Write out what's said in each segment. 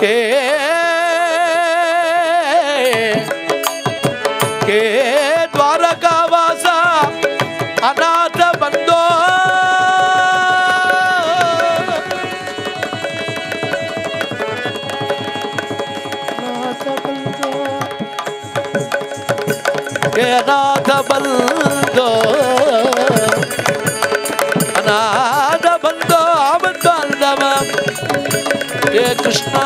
के द्वारकावास अनाथ बंदो के अनाथ बंदो अनाथ बंदो आबंदम ये कृष्णा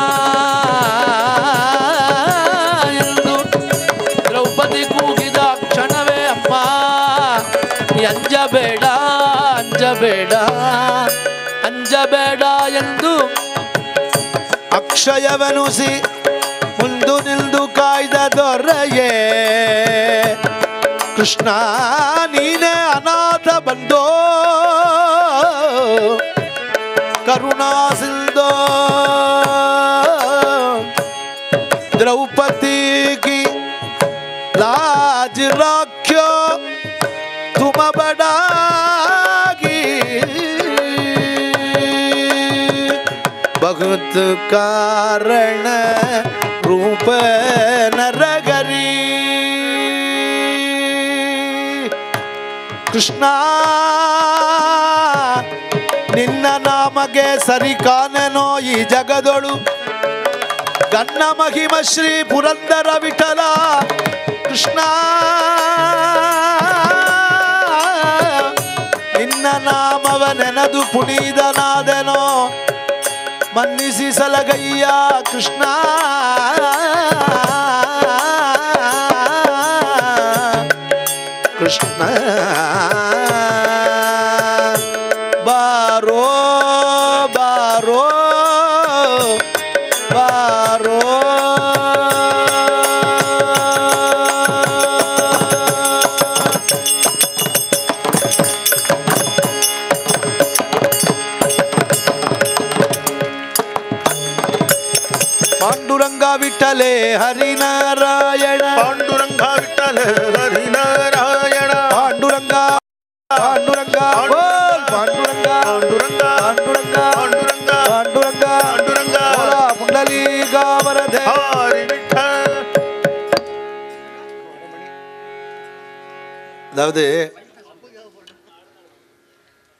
द्रौपदी कूगिद क्षणवे अम्म अंजबेड अंजबेड अंजबेड एंदु अक्षयवनुसी मुंदु निल्दु काय्द दोर्रये कृष्ण नीने अनाथ बंदो करुणा सिंधो द्रौपदी की लाज राख्यो तुम बड़ागी बहुत कारण रूप नरगरी कृष्ण निन्न नामगे सरी कानेनो ई जगदोळु गन्न महिम श्री पुरंदर विठल कृष्ण निन्न नामव नेनदु पुनीतनादेनो मन्निसि सलगय्य कृष्ण कृष्ण बारो बारो बारो पांडुरंगा विठ्ठले हरिनारायण पांडुरंगा विठ्ठल हरिनारायण पांडुरंगा पांडुरंगा बोल पांडुरंगा पांडुरंगा पांडुरंगा पांडुरंगा पांडुरंगा पांडुरंगा बोला पुंडलीका वरदे हरि विठ्ठल. அதாவது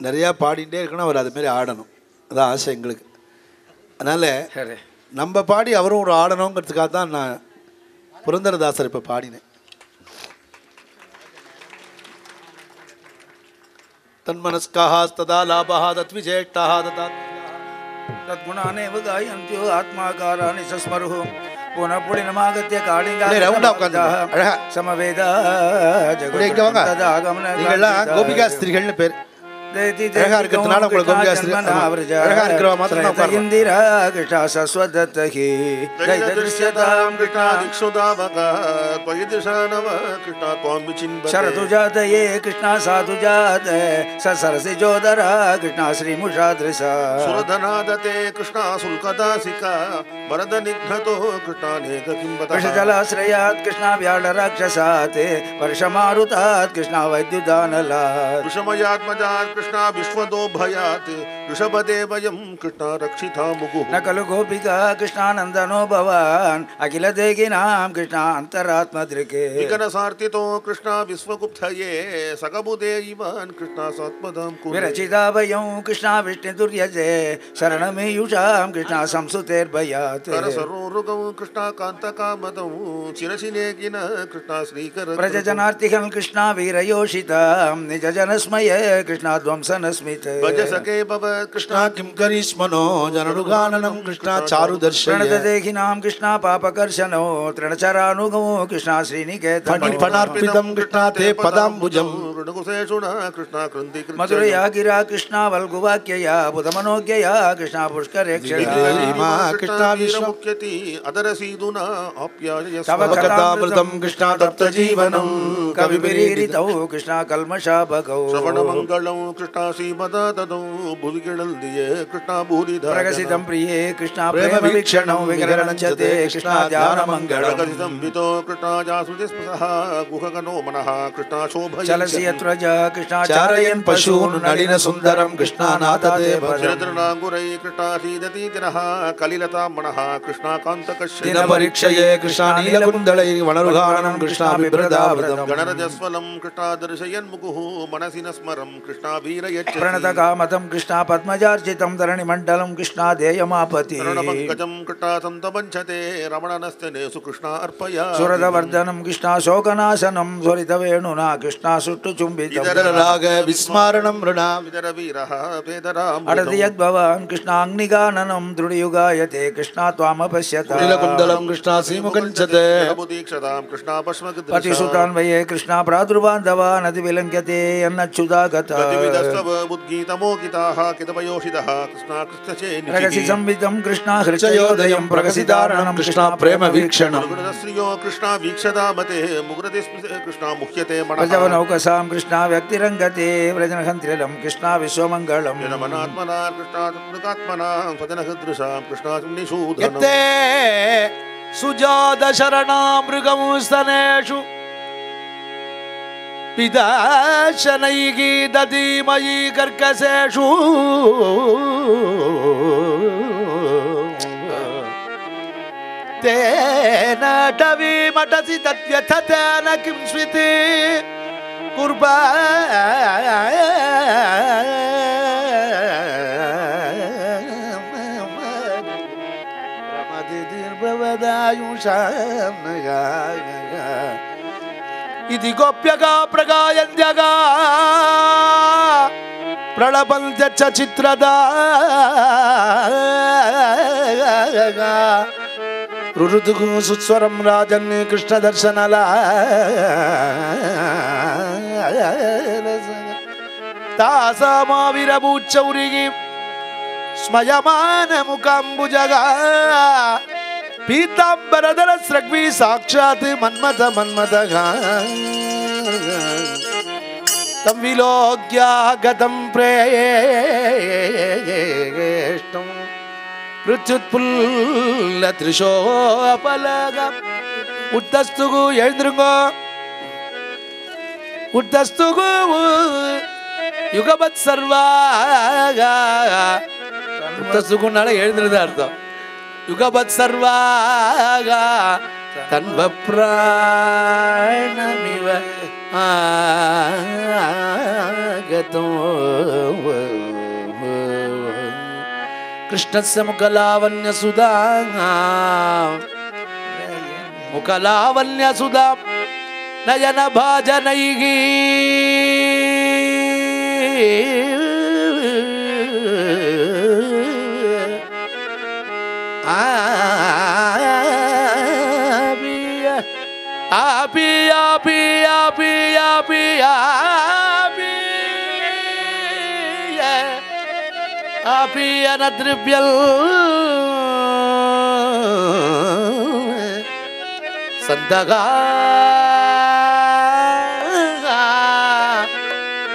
நிறையா பாடிட்டே இருக்கணும், அவர் அது மாதிரி ஆடணும், அதான் ஆசை எங்களுக்கு. அதனால் நம்ம பாடி அவரும் ஒரு ஆடணுங்கிறதுக்காக தான் நான் புரந்தரதாசர் இப்போ பாடினேன். तन्मनस्कास्तदा लाभः तद्विजेष्टः तद्गुणानेव गायन्त्यो आत्माकाराणि सस्मरुः पुनः पुलिनमागत्य कालिङ्गा समवेद गोपिका स्त्रीகள்னு பேர். அழகா இருக்கிறதுனால உங்களுக்கு கோபிகாஸ்திரி அழகா இருக்கிறவ மாத்திரம் உட்காருங்க. இந்திரா கிருஷ்ணா சஸ்வதத்தஹி दैदृश्यतां कृष्णा दिक्षुदावक त्वयिदृशानव कृष्णा त्वां विचिन्वते शरदुजातये कृष्णा साधुजात सरसिजोदरा कृष्णा श्रीमुषादृशा सुरधनादते कृष्णा शुल्कदासिका वरदनिघ्नतो कृष्णानेक किंबतः वृषजलाश्रयात् कृष्णा व्याळराक्षसात् वर्षमारुतात् कृष्णा वैद्युदानलात् वृषमयात्मजात् कृष्णा विश्वदोभयात् ऋषभदेवयं कृष्णा रक्षिता मुगुः न खलु गोपिका कृष्णानन्दनो भवान् अखिलदेहिनां कृष्णा अन्तरात्मदृके विकनसार्थितो कृष्णा विश्वगुप्तये सकबुदे इवान् कृष्णा सात्मदां कुरु विरचिता वयं कृष्णा विष्णुदुर्यजे शरणमेयुषां कृष्णा संसुतेर्भयात् करसरोरुगं कृष्णा कान्तकामदं चिरशिनेकिन कृष्णा श्रीकर प्रजजनार्तिहं कृष्णा वीरयोषितां निजजनस्मय कृष्णा ध्वंसनस्मित भजसखे भव कृष्णा किं करिष्मनो जनरुगाननं कृष्णा चारुदर्शय प्रणतदेहिनां कृष्णा पापकर्षणो तृणचरानुगो कृष्णा श्रीनिकेतन फणार्पितं कृष्णा ते पदाम्बुजं ऋणकुशेषुणा कृष्णा कृन्ति मधुरया गिरा कृष्णा वल्गुवाक्यया बुधमनोज्ञया कृष्णा पुष्करे कृष्णा वीरमुख्यति अदरसीदुना आप्याय तव कथामृतं कृष्णा तप्तजीवनं कविभिरीरितौ कृष्णा कल्मषाभगौ श्रवणमङ्गलं कृष्णा श्रीमदा तदौ भुविगिळल्दिये कृष्णा भूरिधा प्रकसितं प्रिये कृष्णा प्रेमवीक्षणं विकरणं च ते कृष्णा ध्यानमङ्गलं प्रकसितं वितो कृष्णा जासुतिस्पृशः गुहगनो मनः कृष्णा शोभयति चलसि यत्र च कृष्णा चारयन् पशून् नलिनसुन्दरं कृष्णानाथते चिरतृणाङ्गुरै कृष्णा सीदति तिरः कलिलता मनः कृष्णा कान्तकश्य दिनपरीक्षये कृष्णा नीलकुन्दलै वनरुघाणनं कृष्णा बिभ्रदावृतं गणरजस्वलं कृष्णा दर्शयन्मुकुः मनसि न स्मरं कृष्णा वीरयच्च प्रणतकामतं कृष्णा पद्मजार्चितं धरणिमण्डलं कृष्णा देयमापति रणपङ्कजं कृष्णा सन्तमञ्चते रमणनस्तनेषु कृष्णा अर्पया सुरदवर्धनं कृष्णा शोकनाशनं स्वरितवेणुना कृष्णा सुष्ठुचुम्बितं राग विस्मारणं मृणां विदरवीरः वेदराम् अडति यद्भवान् कृष्णाग्निगाननं दृढयुगायते कृष्णा त्वामपश्यत नीलकुन्दलं कृष्णा श्रीमुखञ्चते प्रबुदीक्षतां कृष्णा पश्मकृदृशा पतिसुतान्वये कृष्णा भ्रातृबान्धवान् अतिविलङ्घ्यते अन्नच्युतागता प्रतिविदस्तव बुद्गीतमोकिताः कितपयोषितः कृष्णा कृष्णचे प्रकसि संवितं कृष्णा हृचयोदयं प्रकसितारणं कृष्णा प्रेमवीक्षणं श्रियो कृष्णा वीक्षता मते मुग्रति कृष्णा मुह्यते मनः प्रजवनौकसां कृष्णा व्यक्तिरङ्गते व्रजनहन्त्रिलं कृष्णा विश्वमङ्गलम् जनमनात्मना कृष्णा मृगात्मना स्वजनहदृशां कृष्णा निषूदनं यत्ते सुजातशरणामृगंस्तनेषु पिदाशनैः दधीमयी कर्कशेषु तेन टवीमटसि तद्व्यथतेन किं स्विति कुर्बा इति गोप्यगा प्रगायन्त्यगा प्रलपन्त्यच्च चित्रदा रुरुदुः सुस्वरं राजन् कृष्णदर्शनला तासामाविरभूचौरिगी स्मयमानमुकाम्बुजगा पीताम्बरधर स्रग्वी साक्षात् मन्मथ मन्मथगा तं विलोक्य गतं प्रेष्टं पृथ्युत्पुल्लत्रिशोपलगा उद्धस्तुगु எழுந்திருங்கோ உத்தஸ்துகு யுகபத் சர்வாகா உத்தஸ்துகுனால எழுந்திருந்தா அர்த்தம் யுகபத் சர்வாகா தன்வ பிராணமிவ ஆகதோ கிருஷ்ணஸ்ய முகலாவண்ய சுதா முகலாவண்ய சுதா நயன பாஜனைகி ஆபியனத்ரிப்யல் சந்தகா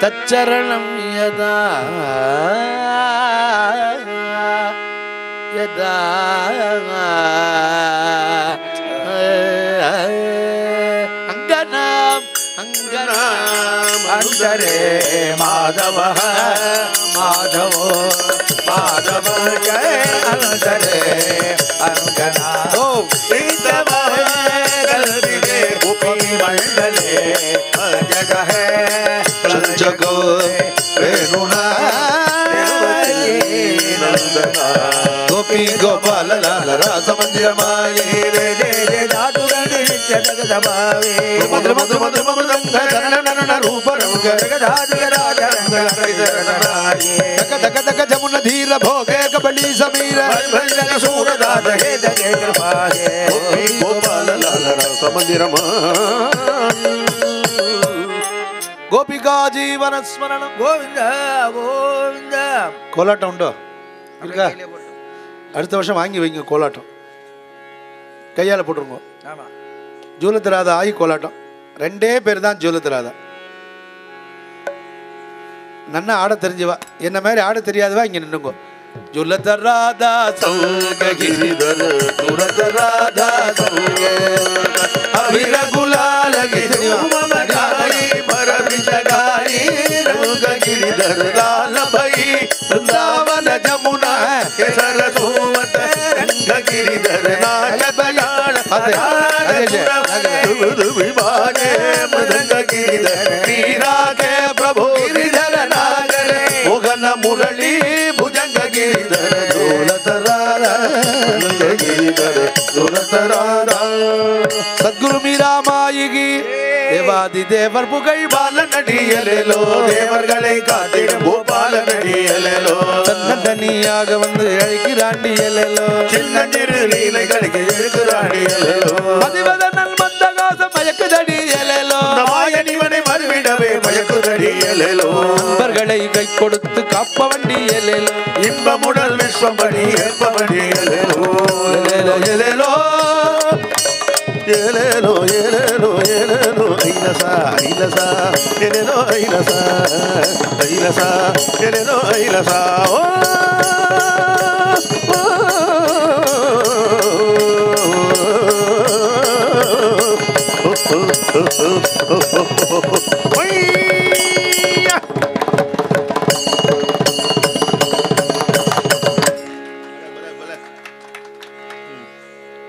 தச்சரணம் யதா யதா அங்கனாம் அங்கனாம் அந்தரே மாதவः மாதவோ மாதவ ஜெய அந்தரே அங்கனா ஓ प्रीतमः कल्पिते गोपी मंडले जगः जगो रेणुना नंदना गोपी गोपाल लाल रास मंदिरमाये रे रे रे दादुगण नित्य जगदभावे मधुर मधुर मधुर मधुरं धनननन रूप रंग जगदादिग राजा रंग जगदनाये तक तक तक जमुन धीर भोगे कबली समीर भजन सूरदास हे जगे कृपाहे गोपाल लाल रस मंदिरमाये गोपिका जीवन स्मरण गोविंद गोविंद கோலாட்டம் உண்டோ இருக்கா அடுத்த வருஷம் வாங்கி வைங்க கோலாட்டம் கையால் போட்டுருங்க ஆமா ஜூலத்திராதா ஆகி கோலாட்டம் ரெண்டே பேர் தான் ஜூலத்திராதா நன்னா ஆட தெரிஞ்சவா, என்ன மாதிரி ஆட தெரியாதவா இங்கே நின்றுங்கோ. ஜுலத ராதா சௌக கிரிதர ஜுலத ராதா சௌக அவிர குலால கிரிமமகாரி பரவிஜகாரி ரௌக கிரிதர லால பை वृंदावन जमुना केसर सोमत रंग गिरिधर नाच बयान विभागे मृदंग गिरिधर मीरा के प्रभु गिरिधर नागर मोहन मुरली भुजंग गिरिधर दौलत राधा गिरिधर दौलत राधा सद्गुरु मीरा माई की தேவாதி தேவர் புகழ் பாலனடியலோ தேவர்களை காத்திடும் கோபாலனடியலோ தன்னதனியாக வந்து அழைக்கிறாண்டியலோ சின்னஞ்சிறு லீலைகளுக்கு எழுக்கிறாண்டியலோ அதிபதனல் மந்தகாசம் மயக்குதடியலோ மாயனிவனை மறுவிடவே மயக்குதடியலோ நண்பர்களை கை கொடுத்து காப்பவண்டியலோ இன்பமுடல் விஸ்வம்படி ஏற்பவண்டியலோ எலோ ஏலேலோ ஏலேலோ ஏலேலோ ஐலசா ஐலசா ஏலேலோ ஐலசா ஐலசா ஏலேலோ ஐலசா ஓ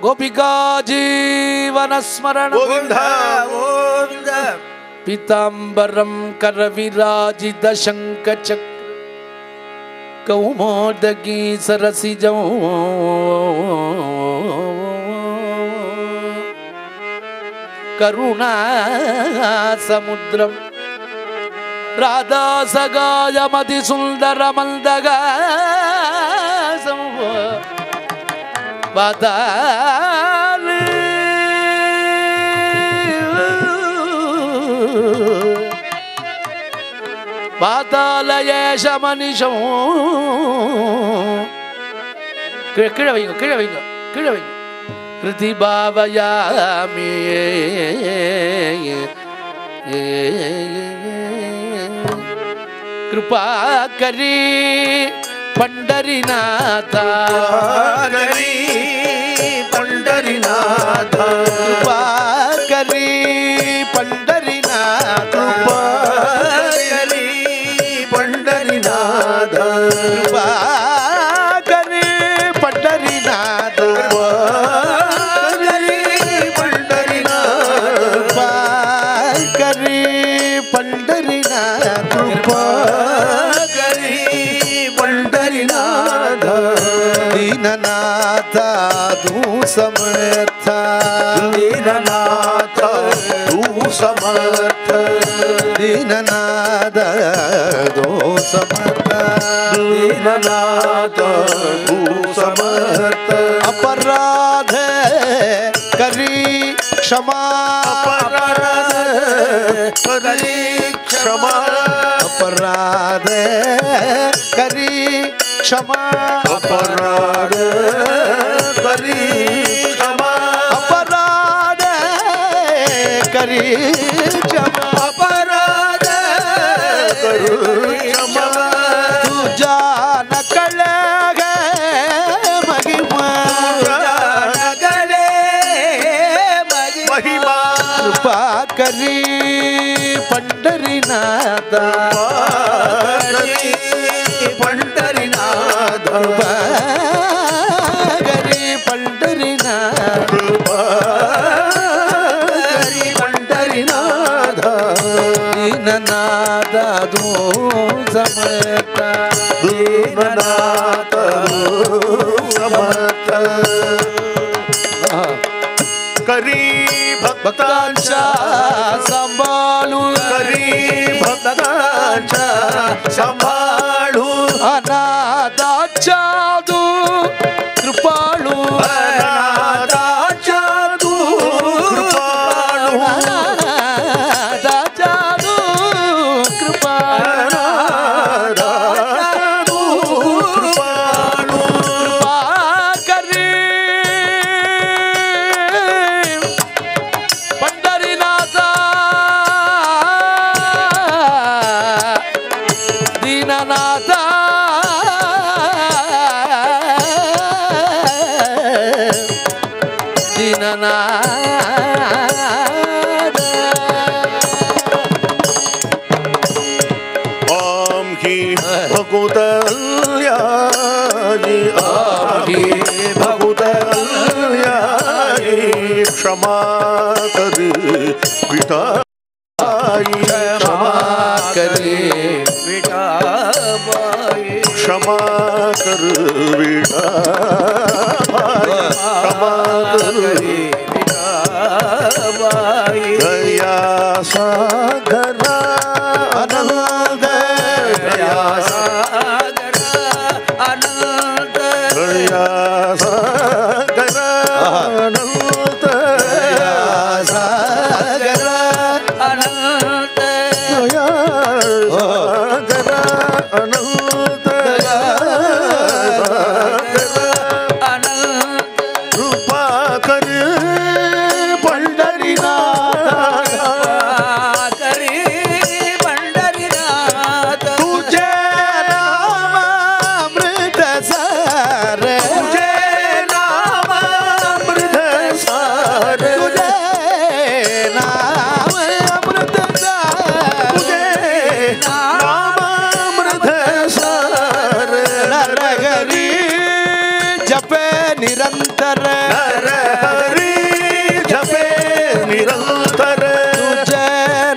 गोपिका जीवन स्मरण गोविंद गोविंद पीतांबरम करविराजित शंख चक्र कौमोदगी सरसिजौ करुणा समुद्रम राधा सगाय मति सुंदर मल्दगा बाताल बातालयेश मनीषो किळ वैंगो कृति भावयामि कृपा करी पंडरीनाथ करी पंडरीनाथ कृपा करी पंडरीनाथ करी पंडरीनाथ कृपा करी पंडरीनाथ करी पंडरीनाथ कृपा करी पंडरीनाथ दीननाथ तू समर्थ दीननाथ तू समर्थ दीननाथ तू समर्थ दीननाथ तू समर्थ अपराध करी क्षमा करी क्षमा अपराध करी क्षमा अपराध करी क्षमा अपराध करी क्षमा अपराध करी क्षमा तुझा नकळ महिमा गले महिमा कृपा करी पंढरीनाथ पंढरीनाथ कृपा करी पंढरीनाथ करी पंढरीनाथ दीननाथ तू समर्थ दीननाथ समर्थ करी भक्तांचा सांभाळू करी भक्तांचा सांभाळू अनाथाच्या तू कृपाळू अनाथाच्या तू कृपाळू अनाथाच्या तू कृपाळू अनाथाच्या तू कृपाळू कृपा करी पंढरीनाथ ओम ही भगुतल्यायि भगुतल्यायि क्षमा कर पिताई क्षमा कर क्षमा कर क्षमा कर दया सागरा अनंत दया सागरा अनंत दया सागरा अनंत कृपा कर पंढरीनाथ तुझे नाम अमृत सार तुझे नाम अमृत सार तुझे नाम अमृत सार तुझे नाम अमृत सार नरहरि जपे निरंतर नरहरि जपे निरंतर तुझे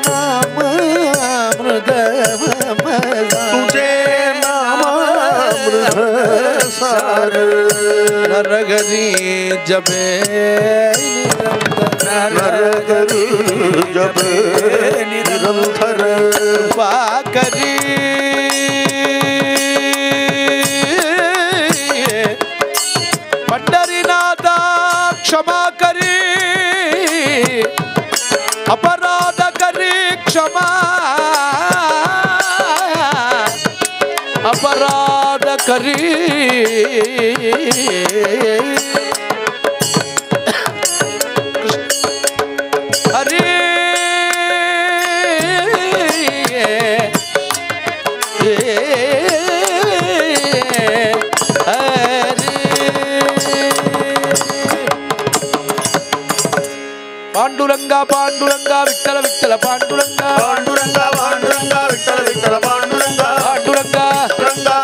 नाम अमृत तुझे नाम अमृत सार नरहरि जपे नरहरि जपे निरंतर कृपा करी पंढरीनाथ क्षमा करी अपराध करी क्षमा अपराध करी हरि पांडुरंगा पांडुरंगा विठ्ठल विठ्ठल पांडुरंगा पांडुरंगा पांडुरंगा विठ्ठल विठ्ठल पांडुरंगा पांडुरंगा रंगा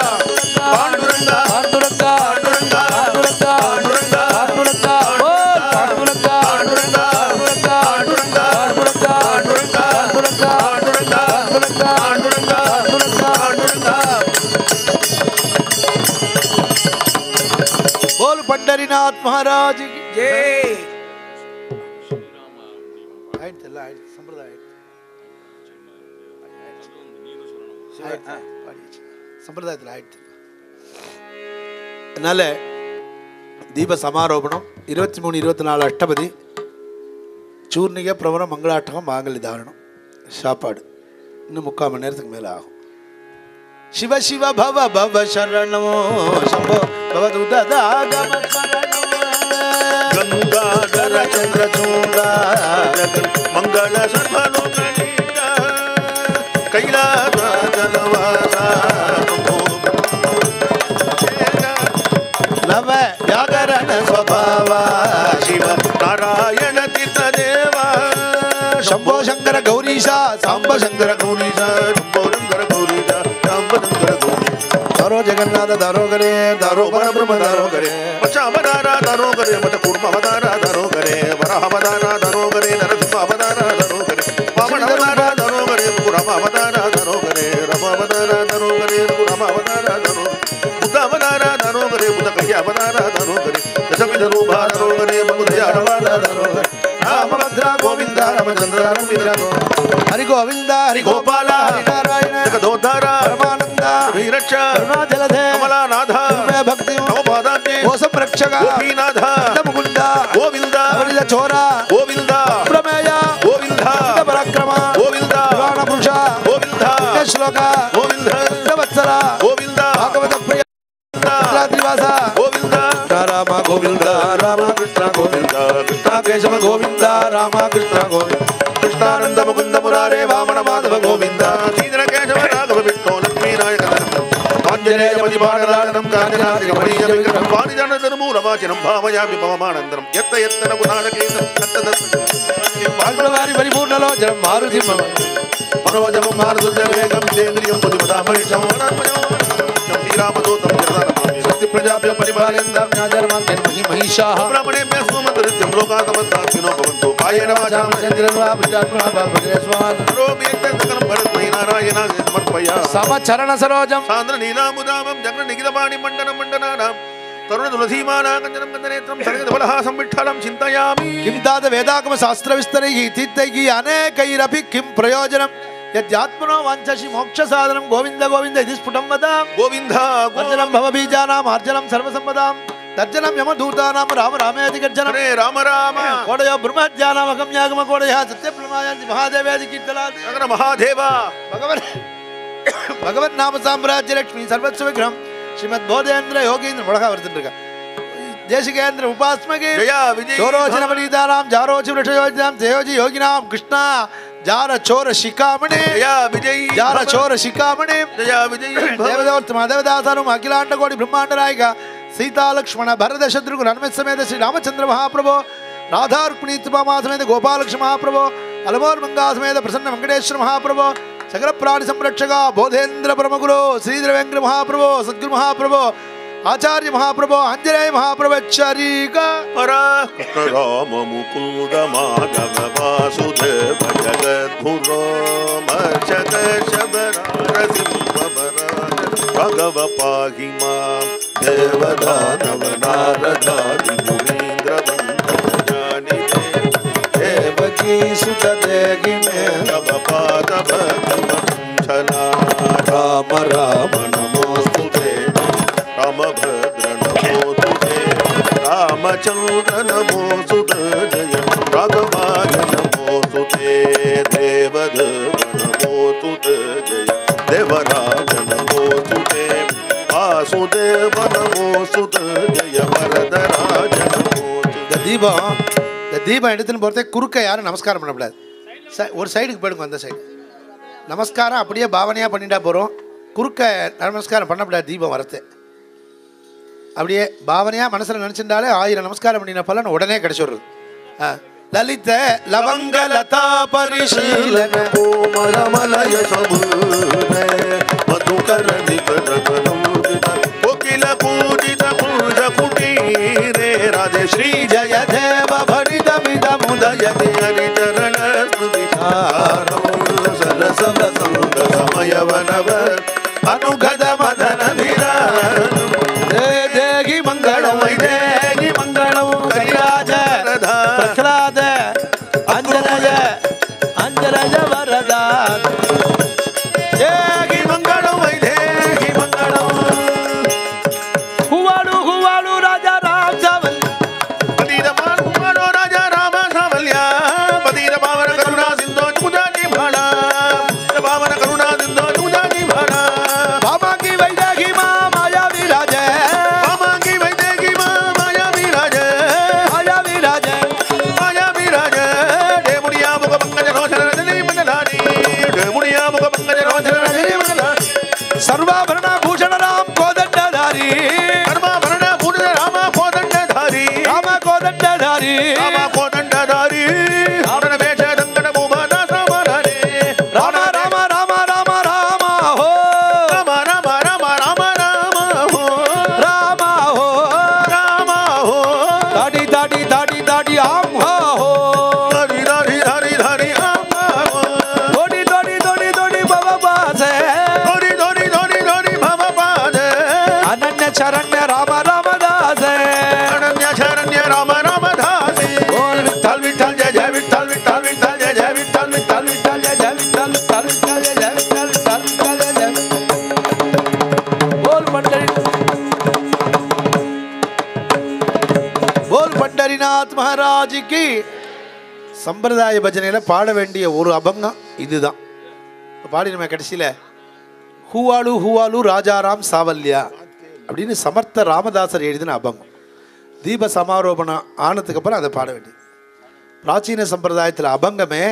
पांडुरंगा पांडुरंगा पांडुरंगा पांडुरंगा पांडुरंगा पांडुरंगा पांडुरंगा पांडुरंगा पांडुरंगा पांडुरंगा पांडुरंगा पांडुरंगा पांडुरंगा पांडुरंगा पांडुरंगा बोल पंढरीनाथ महाराज की जय சம்பிரதாயத்தில் ஆயிடுச்சு. அதனால தீப சமாரோபணம் 23, 24 அஷ்டபதி சூர்ணிக பிரவரம் மங்களாட்டகம் மாங்கல்ய தாரணம் சாப்பாடு இன்னும் 3/4 மணி நேரத்துக்கு மேலே ஆகும். சிவ சிவ பவ பவ சரணோ சம்போ பவதுதாகம சரணோ கங்காதர சந்திரசூடா மங்கள சர்வனோ கைலாசவாசா நவ ஜாகரண ஸ்வபாவா சிவ நாராயண தீர்த்ததேவா शंभो शंकर गौरीशा सांब शंकर गौरीशा शंभो शंकर गौरीशा सांब शंकर गौरीशा दारो जगन्नाथ दारो करे दारो परब्रह्म दारो करे मचा अवतारा दारो करे मच कूर्म अवतारा दारो करे वराह अवतारा दारो करे नरसिंह अवतारा दारो करे वामन अवतारा दारो करे राम अवतारा दारो करे राम अवतारा दारो करे राम अवतारा दारो बुद्ध अवतारा दारो करे बुद्ध कन्या अवतारा दारो करे दशविध रूपा दारो करे बहुधा अवतारा दारो करे रामभद्र गोविंद रामचंद्र रविंद्र हरि गोविंद हरि गोपाल हरि नारायण जगदोद्धार परमानंद वीरक्ष करुणाजलधे कमलानाथ भक्ति नवपादान्ये गोसम रक्षक गोपीनाथ मुकुंद गोविंद हरिज चोरा गोविंद प्रमेय गोविंद पराक्रम गोविंद पुराण पुरुष गोविंद श्लोक गोविंद वत्सर गोविंद भागवत प्रिय रात्रिवास गोविंद राम गोविंद राम कृष्ण गोविंद कृष्ण केशव गोविंद राम कृष्ण गोविंद कृष्णानंद मुकुंद मुरारे वामन माधव गोविंद श्रीधर केशव राघव विष्णु लक्ष्मी नायक ஆஞ்சநேயமதிபாடலாடனம் காஞ்சனாதிகமணீயவிக்கிரகம் வாணிஜானதர்மூலவாச்சனம் பாவயாமி பவமானந்தரம் எத்த எத்தன குணாலகேதம் பால்பலவாரி பரிபூர்ணலோச்சனம் மாருதி மனோஜமம் மாருதவேகம் சேந்திரியம் புதிமதாமரிஷம் ஸ்ரீராமதூதம் ஜனதானமாமி சக்தி பிரஜாபிய பரிபாலயந்தம் ஞாஜரமாம் ஜன்மஹி மஹிஷாஹ பிரமணேம்ய சுமந்திரித்யம் லோகாதமந்தாக்கினோ பவந்தோ காயேன வாசாம் சந்திரன்வா பிரஜாத்மா பாபக்ரேஸ்வான் ரோமேத்தகலம் பரத்மை நாராயணா சமர்ப்பயா சமச்சரண சரோஜம் சாந்திர நீலாமுதாமம் ஜக்ர நிகிதபாணி மண்டனம் மண்டனானாம் तरुण तुलसीमाला गंजनं गंजनेत्रं सर्गदबलहासं विठ्ठलं चिन्तयामि किं तात वेदागम शास्त्र विस्तरैः तीर्थैः अनेकैरपि किं प्रयोजनं यद्यात्मनो वाञ्छसि मोक्षसाधनं गोविन्द गोविन्द इति स्फुटं वद गोविन्द अर्जनं भवबीजानां अर्जनं सर्वसम्पदां तर्जनं यमदूतानां राम रामेति गर्जनं हरे राम राम कोडयो ब्रह्मज्ञानामकं यागम कोडयः सत्यप्रमायान्ति महादेवेति कीर्तनात् नगर महादेव भगवन् नाम साम्राज्य लक्ष्मी सर्वस्व विग्रहं श्रीमद बोधेन्द्र योगीन्द्र बड़ा वर्तन देशिकेन्द्र उपासमगे चोरोचन वनीतानां जारोचि वृषयोजिनां तेयोजि योगिनां कृष्णा जार चोर शिखामणि जार चोर शिखामणि देवदेवोत्तम देवदासानुम अखिलांड कोटि ब्रह्मांड नायक सीता लक्ष्मण भरत शत्रुघ्न हनुमत समेत श्री रामचंद्र महाप्रभु राधा रुक्मिणी सुभमा समेत गोपालकृष्ण महाप्रभु अलमोल मंगा समेत प्रसन्न वेंकटेश्वर महाप्रभु सकल प्राणी संरक्षक बोधेन्द्र परमगुरु श्रीधर वेंकट महाप्रभु सद्गुरु महाप्रभु आचार्य महाप्रभु आंजनेय महाप्रभु चरिका राम मुकुंद माधव वासुदेव जगद्गुरो मर्चक भगव पाहि मां देवदानव नारदादि मुनीन्द्र वन्दनानि देवकी सुत देहि मे तव पाद भक्तवत्सला राम राम नमोस्तुते रामभद्र नमोस्तु ते रामचंद्र नमोस्तु जय राघवाय नमोस्तु ते देवदेव नमोस्तु जय देवराज नमोस्तु ते वासुदेव नमोस्तु जय वरदराज नमोस्तु தீபம் எடுத்துன்னு போகிறதே குறுக்க யாரும் நமஸ்காரம் பண்ணக்கூடாது. ஒரு சைடுக்கு போயிடுங்க. அந்த சைடு நமஸ்காரம் அப்படியே பாவனையாக பண்ணிட்டா போகிறோம். குறுக்க நமஸ்காரம் பண்ணக்கூடாது. தீபம் வரது அப்படியே பாவனையாக மனசில் நினச்சிருந்தாலே 1000 நமஸ்காரம் பண்ணின பலன் உடனே கிடைச்சிடுறது. லலித லவங்க லதா பரிசீலன கோமலமலய சமுத மதுகர நிகரகனம் கோகில பூஜித பூஜ குட்டீரே ராதே ஸ்ரீ ஜய தேவ பரித வித முதயதி ஹரி சரண ஸ்துதிசாரம் சரசத சமுத சமயவனவ அனுகத மதன விராரம் தேகி மங்களம் தேகி மங்களம் கரிராஜ பிரகலாத அஞ்சனய அஞ்சனய வரதா தேகி மங்களம் தேகி மங்களம் ஹுவாடு ஹுவாடு ராஜா ராம் சாவல் பதீரமான் ஹுவாடு ராஜா ராம சாவல்யா பதீர பாவன கருணா சிந்தோ ஜுதானி பாடா பாவன கருணா சிந்தோ ஜுதானி பாடா பாமாங்கி வைதேகி மா மாயா விராஜ பாமாங்கி வைதேகி மா மாயா விராஜ மாயா விராஜ மாயா விராஜ தேமுனியா முக பங்கஜ ரோஷன ரஜினி மண்டலானி தேமுனியா முக பங்கஜ ரோஷன ரஜினி மண்டலானி सर्वाभरण भूषण राम कोदंडधारी सर्वाभरण भूषण राम कोदंडधारी राम कोदंडधारी राम कोदंडधारी आरण वेश दंगन मुभना समरणे राम राम राम राम राम हो राम राम राम राम राम हो राम हो राम हो दाढ़ी दाढ़ी दाढ़ी दाढ़ी आम हो हरि हरि हरि हरि राम हो दोड़ी दोड़ी दोड़ी दोड़ी बाबा बासे धोरी धोरी धोरी धोरी भव पाद अनन्य शरण्य राम रामदास अनन्य शरण्य राम रामदास बोल विठ्ठल विठ्ठल जय जय विठ्ठल विठ्ठल विठ्ठल जय जय विठ्ठल विठ्ठल विठ्ठल जय जय विठ्ठल विठ्ठल विठ्ठल जय जय विठ्ठल विठ्ठल विठ्ठल जय जय बोल पंडरीनाथ महाराज की சம்பிரதாய பஜனையில் பாட வேண்டிய ஒரு அபங்கம் இதுதான். பாடி நம்ம கடைசியில் ஹூவாலு ஹூவாலு ராஜாராம் சாவல்யா அப்படின்னு சமர்த்த ராமதாசர் எழுதின அபங்கம். தீப சமாரோபணம் ஆனதுக்கு அப்புறம் அதை பாட வேண்டியது. பிராச்சீன சம்பிரதாயத்தில் அபங்கமே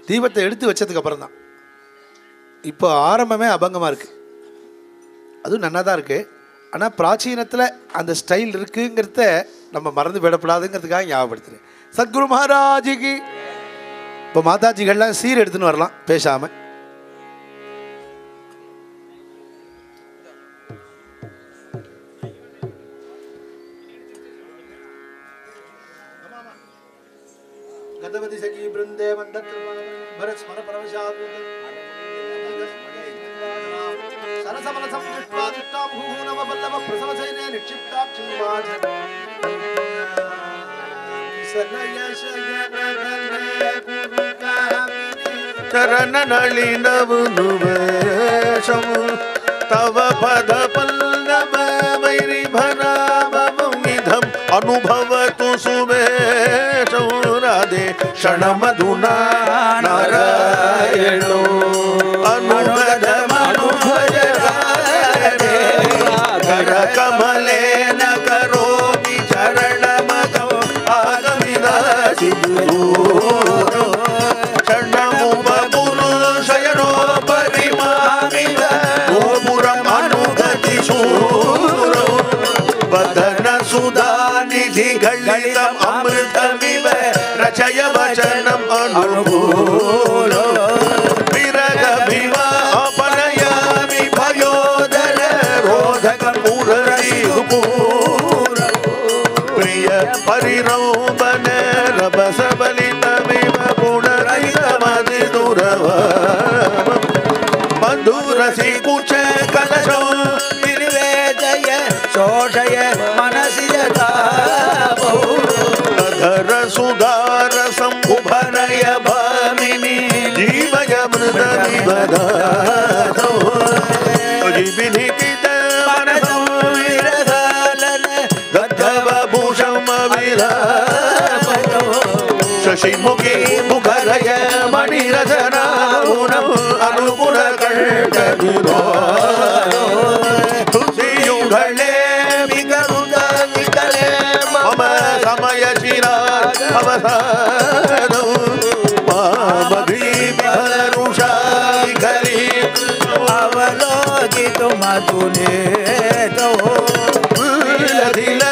தீபத்தை எடுத்து வச்சதுக்கு அப்புறம் தான். இப்போ ஆரம்பமே அபங்கமாக இருக்குது. அதுவும் நல்லா தான் இருக்குது. ஆனால் பிராச்சீனத்தில் அந்த ஸ்டைல் இருக்குங்கிறத நம்ம மறந்து விடப்படாதுங்கிறதுக்காக ஞாபகப்படுத்துகிறேன். சத்குரு மகாராஜுக்கு இப்போ மாதாஜிகள்லாம் சீர் எடுத்துன்னு வரலாம் பேசாமல். गदवति सखी बृंदे भरत स्मर परवशाद सरसमलसं दृष्ट्वा दृष्टां भूनव वल्लभ प्रसवसैने निक्षिप्तां चिन्माज सनय शयननले गुरुकामिनी चरण नलिनवनुवेशं तव पद पल्लव वैरि भराममुनिधं अनुभवतु सुवेशं राधे क्षणमधुना नारायणो अनुगदमनुभज राधे करकमलेन करोमि चरणमगं आगमिदासि गुरो क्षणमुपपुरुषयनो परिमामिद गोपुरमनुगति शूरो वदन सुधानिधि गलितम् अमृतमिव रचय वचनम् अनुकूलो विरगभिवापनयामि भयोदर रोधकं मुरलीपुर प्रिय परिरौबन रभसबलितमिव पुनरैतमधिदुरवम् मधुरसि कुच कलशो निर्वेदय शोषय मनसि यथापो अधर सुधार संभुभनय भामिनी जीवय मृदमिवदातो जीविनिकित मनसो विरहालन गद्धवभूषमविरामयो शशिमुखी मुखरय मणिरसनामुनम् अनुपुरकण्ठनिरो तुलसीयुगले विगरुद विकले मम समयचिरात् अवसादौ मामभीमरुषा विकली अवलोकितुमधुनेतो लीलधिल